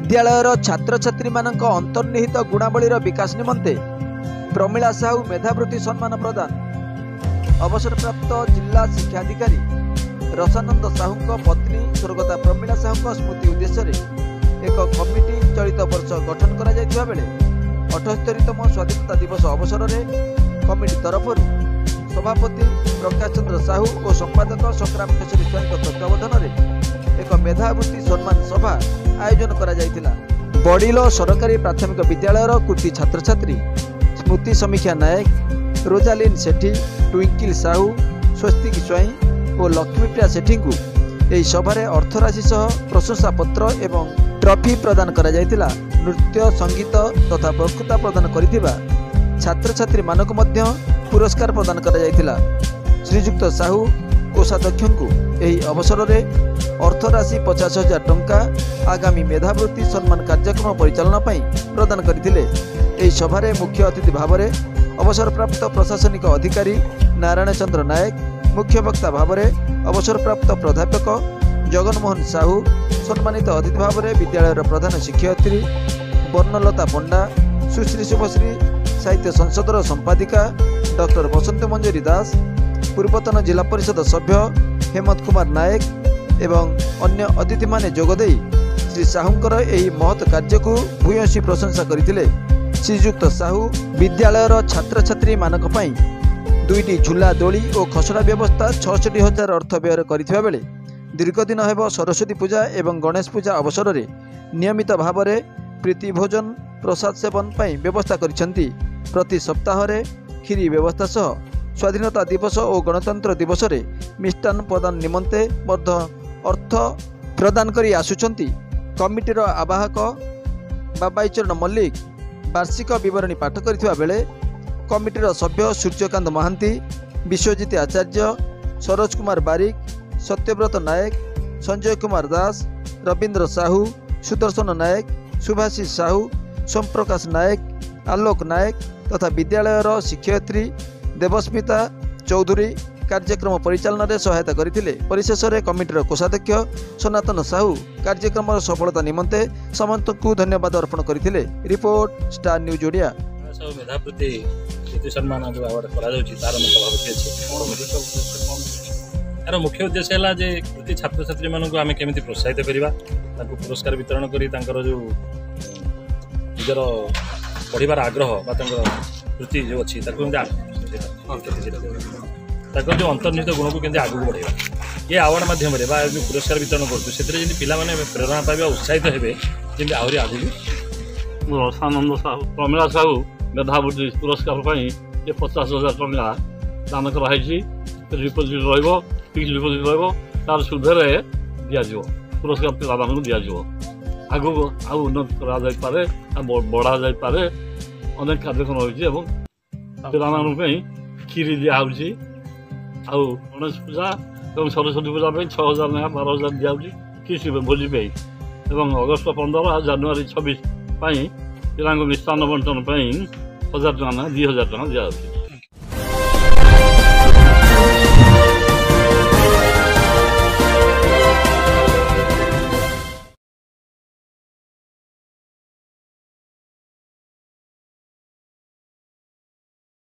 विद्यालयर छात्र छात्री मानक अंतर्निहित गुणावलीर विकास निमंते प्रमिला साहू मेधावृत्ति सम्मान प्रदान। अवसरप्राप्त जिला शिक्षाधिकारी रसानंद साहू पत्नी स्वर्गता प्रमिला साहू स्मृति उद्देश्य एक कमिटी चलित वर्ष गठन करा जायतिबा बेले 78तम स्वाधीनता दिवस अवसर में कमिटी तरफ सभापति प्रकाश चंद्र साहू और संपादक संग्राम केशरी स्वाई तत्वावधान में एक मेधावृत्ति सम्मान सभा आयोजन करा जायतिला। बड़िलो सरकारी प्राथमिक विद्यालयर कृति छात्र छात्री स्मृति समीक्षा नायक, रोजालिन सेठी, ट्विंकिल साहू, स्वस्तिक स्वाई और लक्ष्मीप्रिया सेठी को यह सभारे अर्थराशि सह प्रशंसा पत्र एवं ट्रॉफी प्रदान करा जायतिला। नृत्य संगीत तथा वक्तृता प्रदान करिथिबा छात्र छात्री मानक मध्य पुरस्कार प्रदान करा जायतिला। श्रीजुक्त साहू कोषाध्यक्ष को यही अवसर में अर्थराशि 50,000 टंका आगामी मेधावृत्ति सम्मान कार्यक्रम परिचालन प्रदान करथिले। एही सभारे मुख्य अतिथि भाव में अवसरप्राप्त प्रशासनिक अधिकारी नारायण चंद्र नायक, मुख्य वक्ता भाव में अवसरप्राप्त प्राध्यापक जगनमोहन साहू, सम्मानित अतिथि भाव में विद्यालय प्रधान शिक्षयित्री वर्णलता पंडा, सुश्री शुभश्री साहित्य संसदर संपादिका डॉक्टर बसंत मंजरी दास, पूर्वतन जिला परिषद सभ्य हेमंत कुमार नायक एवं अन्य अतिथि माने जोगदे श्री साहूंकर यही महत् कार्य को भूयसी प्रशंसा करथिले। श्रीजुक्त साहू विद्यालयर छात्र छात्री मानक पई 2टी झूला दोली और खसड़ा व्यवस्था 66,000 अर्थ व्यय करथिबा बेले दीर्घदिन हेब सरस्वती पूजा एवं गणेश पूजा अवसर में नियमित भाव में प्रीति भोजन प्रसाद सेवन पई व्यवस्था करिसेंती। प्रति सप्ताह रे खीरी व्यवस्था सह स्वाधीनता दिवस और गणतंत्र दिवस रे मिष्टान प्रदान निमंते अर्थ प्रदान करी आसुचंती। कमिटीर आवाहक बाबाईचरण मल्लिक वार्षिक विवरणी पाठ करथिबा बेले कमिटीर सभ्य सूर्यकांत महांती, विश्वजित आचार्य, सरोज कुमार बारिक, सत्यव्रत नायक, संजय कुमार दास, रवींद्र साहू, सुदर्शन नायक, सुभाषी साहू, सोमप्रकाश नायक, आलोक नायक तथा विद्यालयर शिक्षयित्री देवस्मिता चौधरी कार्यक्रम परिचालन में सहायता करथिले। परिशेष में कमिटीर कोषाध्यक्ष सनातन साहू कार्यक्रम सफलता निमंते समस्त को धन्यवाद अर्पण करथिले। Report Star News Odia. मेधावृत्ति सम्मान जो अवार्ड करा जाउछि तार सभापति अछि। यार मुख्य उद्देश्य है जे कृति छात्र छात्री मानक आम केमिति प्रोत्साहित करवा, पुरस्कार वितरण करी तांकर जो निजर पढ़िबार आग्रह बा वृत्ति जो अच्छी जो अंतर्निहित गुण को आगू बढ़ेगा ये अवार्ड माध्यम जो पुरस्कार वितरण करें पिलाने प्रेरणा पाइबा उत्साहित हेबे जमी आहरी आगू। रसानंद साहू प्रमिला साहू मेधावृत्ति पुरस्कार पर ये 50,000 टंका दान कराई डिपोजिट रिक्स डिपोजिट तार सुधे दिज्व पुरस्कार पिलामान को दिज्व आगू आउ उन्नत कराए बढ़ा जापे अनेक कार्यक्रम होती पिला खीरी दिखाई आउ गणेश पूजा और सरस्वती पूजा 6,000 ना 12,000 दिखाई किसी भोजी और अगस्ट 15 और जनवरी 26 पिला मिष्टान बंटन 1,000 टका ना 2,000 टका दिखाई।